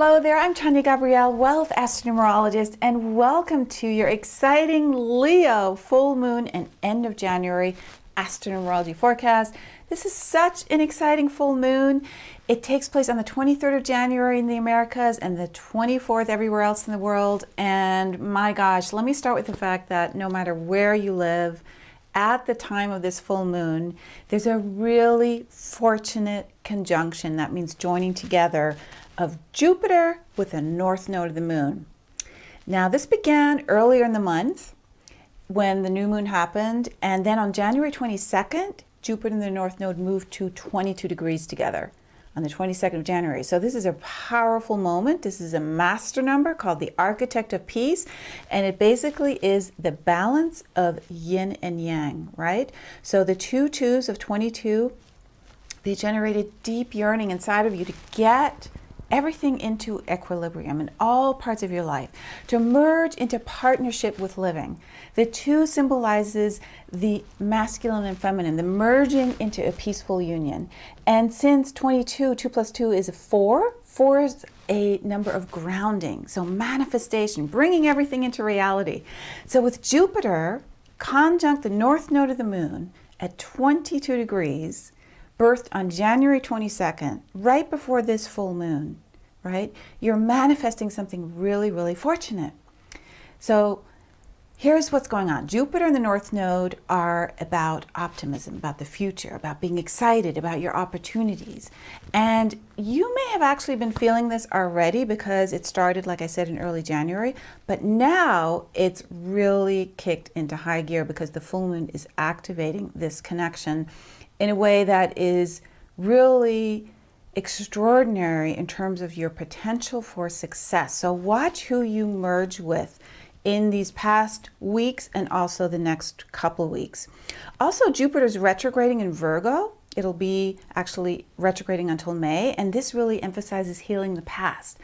Hello there, I'm Tanya Gabrielle, Wealth Astronumerologist, and welcome to your exciting Leo full moon and end of January astronumerology forecast. This is such an exciting full moon. It takes place on the 23rd of January in the Americas and the 24th everywhere else in the world. And my gosh, let me start with the fact that no matter where you live, at the time of this full moon, there's a really fortunate conjunction. That means joining together of Jupiter with the north node of the moon. Now, this began earlier in the month when the new moon happened, and then on January 22nd, Jupiter and the north node moved to 22 degrees together on the 22nd of January. So this is a powerful moment. This is a master number called the Architect of Peace, and it basically is the balance of yin and yang, right? So the two twos of 22, they generated deep yearning inside of you to get everything into equilibrium in all parts of your life, to merge into partnership with living. The two symbolizes the masculine and feminine, the merging into a peaceful union. And since 22, 2 plus 2 is 4, 4 is a number of grounding, so manifestation, bringing everything into reality. So with Jupiter conjunct the north node of the moon at 22 degrees, birthed on January 22nd, right before this full moon, right? You're manifesting something really, really fortunate. So here's what's going on. Jupiter and the North Node are about optimism, about the future, about being excited, about your opportunities. And you may have actually been feeling this already because it started, like I said, in early January, but now it's really kicked into high gear because the full moon is activating this connection in a way that is really extraordinary in terms of your potential for success. So watch who you merge with in these past weeks and also the next couple weeks. Also, Jupiter's retrograding in Virgo. It'll be actually retrograding until May, and this really emphasizes healing the past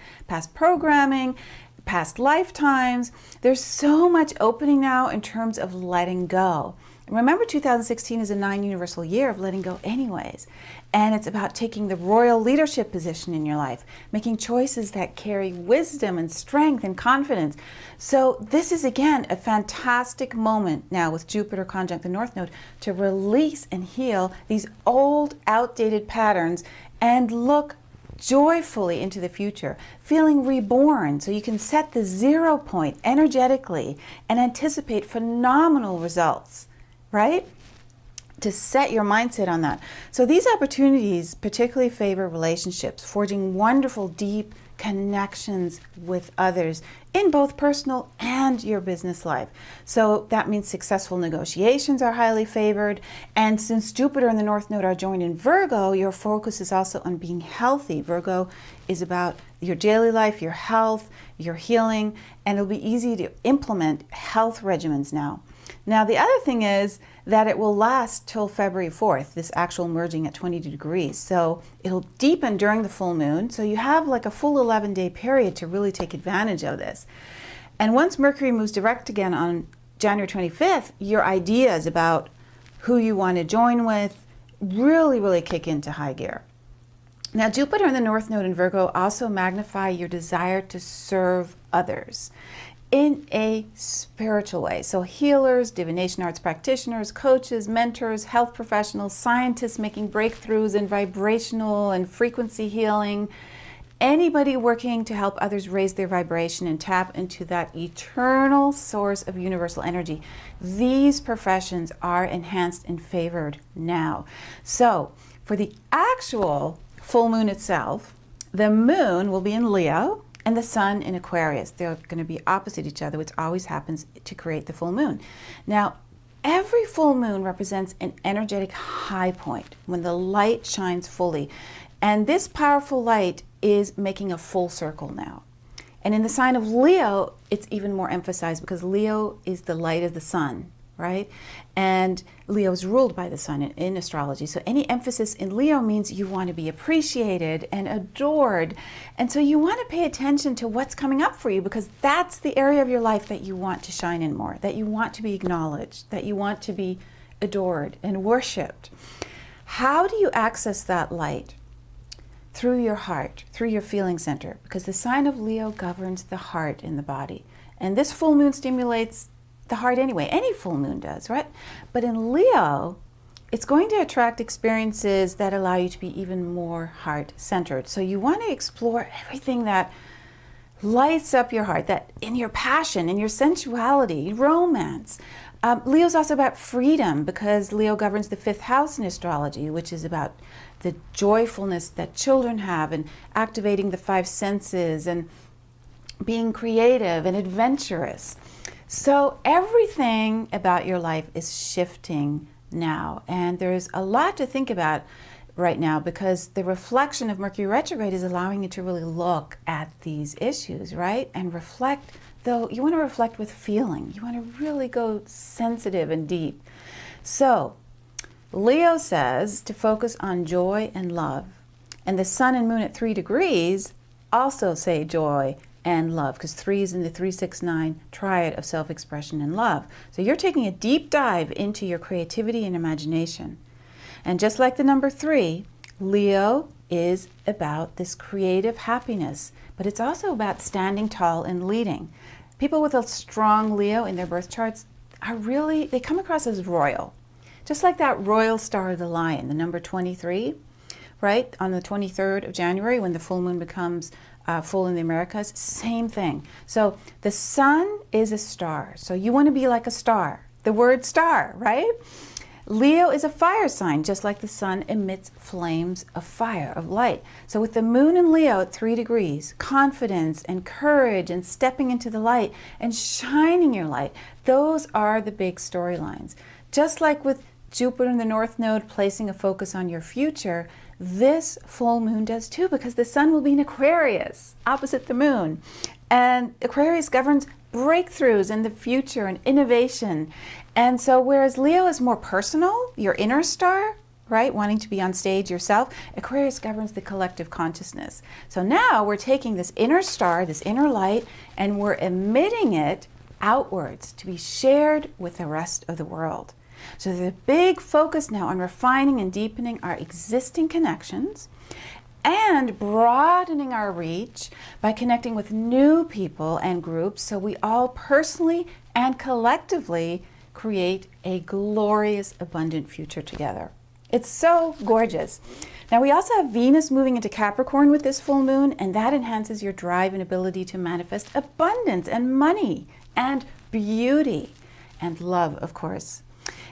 programming, past lifetimes. There's so much opening now in terms of letting go. Remember, 2016 is a 9 universal year of letting go anyways. And it's about taking the royal leadership position in your life, making choices that carry wisdom and strength and confidence. So this is, again, a fantastic moment now with Jupiter conjunct the North Node to release and heal these old, outdated patterns and look joyfully into the future, feeling reborn, so you can set the 0 point energetically and anticipate phenomenal results. Right? To set your mindset on that. So these opportunities particularly favor relationships, forging wonderful, deep connections with others in both personal and your business life. So that means successful negotiations are highly favored. And since Jupiter and the North Node are joined in Virgo, your focus is also on being healthy. Virgo is about your daily life, your health, your healing, and it'll be easy to implement health regimens now. Now, the other thing is that it will last till February 4th, this actual merging at 22 degrees. So it'll deepen during the full moon. So you have like a full 11-day period to really take advantage of this. And once Mercury moves direct again on January 25th, your ideas about who you want to join with really kick into high gear. Now, Jupiter and the North Node in Virgo also magnify your desire to serve others in a spiritual way. So healers, divination arts practitioners, coaches, mentors, health professionals, scientists making breakthroughs in vibrational and frequency healing, anybody working to help others raise their vibration and tap into that eternal source of universal energy. These professions are enhanced and favored now. So for the actual full moon itself, the moon will be in Leo and the sun in Aquarius. They're going to be opposite each other, which always happens to create the full moon. Now, every full moon represents an energetic high point when the light shines fully. And this powerful light is making a full circle now. And in the sign of Leo, it's even more emphasized because Leo is the light of the sun, right? And Leo is ruled by the sun in astrology. So any emphasis in Leo means you want to be appreciated and adored. And so you want to pay attention to what's coming up for you because that's the area of your life that you want to shine in more, that you want to be acknowledged, that you want to be adored and worshipped. How do you access that light? through your heart, through your feeling center, because the sign of Leo governs the heart in the body. And this full moon stimulates the heart anyway. Any full moon does, right? But in Leo, it's going to attract experiences that allow you to be even more heart-centered. So you want to explore everything that lights up your heart, that in your passion, in your sensuality, romance. Leo's also about freedom, because Leo governs the 5th house in astrology, which is about the joyfulness that children have and activating the 5 senses and being creative and adventurous. So everything about your life is shifting now, and there's a lot to think about right now, because the reflection of Mercury retrograde is allowing you to really look at these issues, right? And reflect, though you want to reflect with feeling. You want to really go sensitive and deep. So Leo says to focus on joy and love. And the sun and moon at 3 degrees also say joy and love, because 3 is in the 3-6-9 triad of self-expression and love. So you're taking a deep dive into your creativity and imagination. And just like the number 3, Leo is about this creative happiness, but it's also about standing tall and leading. People with a strong Leo in their birth charts are really, they come across as royal. Just like that royal star of the lion, the number 23, right? On the 23rd of January, when the full moon becomes full in the Americas, same thing. So the sun is a star. So you want to be like a star. The word star, right? Leo is a fire sign, just like the sun emits flames of fire, of light. So with the moon in Leo at 3 degrees, confidence and courage and stepping into the light and shining your light, those are the big storylines. Just like with Jupiter in the North Node placing a focus on your future, this full moon does too, because the sun will be in Aquarius, opposite the moon. And Aquarius governs breakthroughs in the future and innovation. And so whereas Leo is more personal, your inner star, right, wanting to be on stage yourself, Aquarius governs the collective consciousness. So now we're taking this inner star, this inner light, and we're emitting it outwards to be shared with the rest of the world. So there's a big focus now on refining and deepening our existing connections and broadening our reach by connecting with new people and groups, so we all personally and collectively create a glorious, abundant future together. It's so gorgeous. Now we also have Venus moving into Capricorn with this full moon, and that enhances your drive and ability to manifest abundance and money and beauty and love, of course.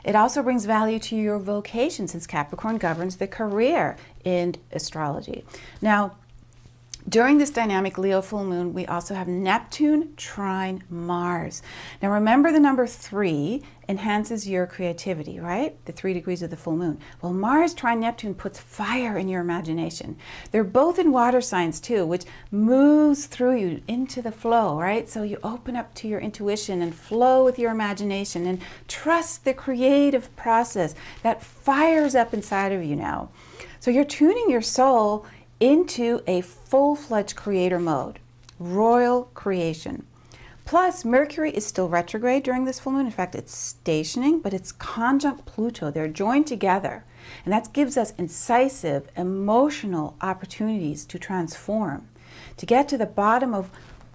It also brings value to your vocation, since Capricorn governs the career in astrology. Now, during this dynamic Leo full moon, we also have Neptune trine Mars. Now remember, the number 3 enhances your creativity, right? The 3 degrees of the full moon. Well, Mars trine Neptune puts fire in your imagination. They're both in water signs too, which moves through you into the flow, right? So you open up to your intuition and flow with your imagination and trust the creative process that fires up inside of you now. So you're tuning your soul into a full-fledged creator mode, royal creation. Plus, Mercury is still retrograde during this full moon. In fact, it's stationing, but it's conjunct Pluto. They're joined together. And that gives us incisive, emotional opportunities to transform, to get to the bottom of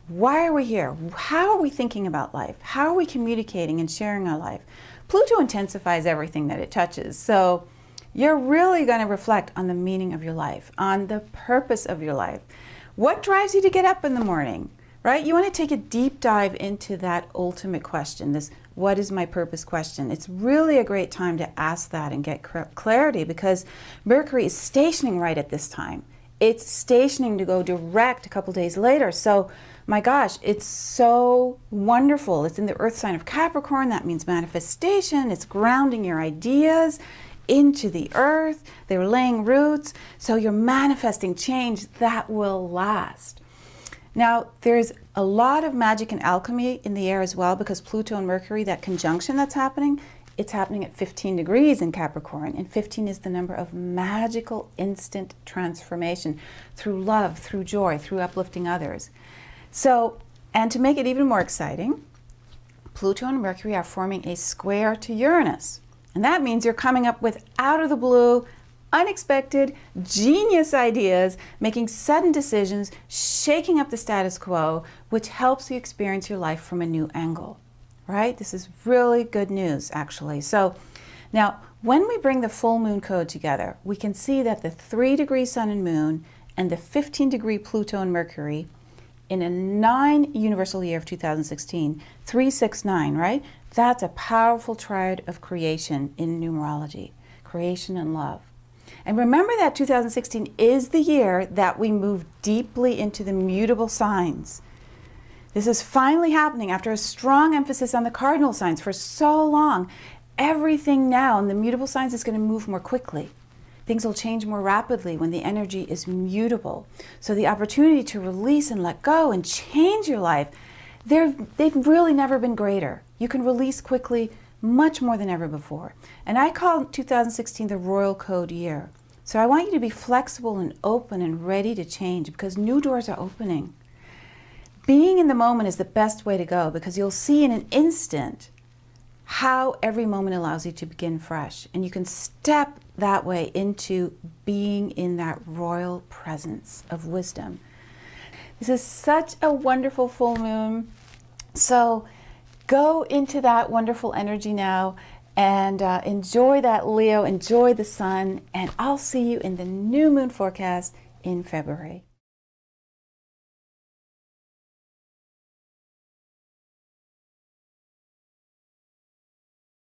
why are we here? How are we thinking about life? How are we communicating and sharing our life? Pluto intensifies everything that it touches. So you're really going to reflect on the meaning of your life, on the purpose of your life. What drives you to get up in the morning, right? You want to take a deep dive into that ultimate question, this what is my purpose question. It's really a great time to ask that and get clarity, because Mercury is stationing right at this time. It's stationing to go direct a couple days later. So my gosh, it's so wonderful. It's in the earth sign of Capricorn. That means manifestation. It's grounding your ideas into the earth. They're laying roots. So you're manifesting change that will last. Now, there's a lot of magic and alchemy in the air as well, because Pluto and Mercury, that conjunction that's happening, it's happening at 15 degrees in Capricorn. And 15 is the number of magical instant transformation through love, through joy, through uplifting others. So, and to make it even more exciting, Pluto and Mercury are forming a square to Uranus. And that means you're coming up with, out of the blue, unexpected, genius ideas, making sudden decisions, shaking up the status quo, which helps you experience your life from a new angle, right? This is really good news, actually. So now, when we bring the full moon code together, we can see that the 3-degree sun and moon and the 15-degree Pluto and Mercury in a 9 universal year of 2016, 369, right? That's a powerful triad of creation in numerology, creation and love. And remember that 2016 is the year that we move deeply into the mutable signs. This is finally happening after a strong emphasis on the cardinal signs for so long. Everything now in the mutable signs is going to move more quickly. Things will change more rapidly when the energy is mutable. So the opportunity to release and let go and change your life, they've really never been greater. You can release quickly, much more than ever before. And I call 2016 the Royal Code year. So I want you to be flexible and open and ready to change because new doors are opening. Being in the moment is the best way to go because you'll see in an instant how every moment allows you to begin fresh. And you can step that way into being in that royal presence of wisdom. This is such a wonderful full moon. So go into that wonderful energy now and enjoy that Leo, enjoy the sun, and I'll see you in the new moon forecast in February.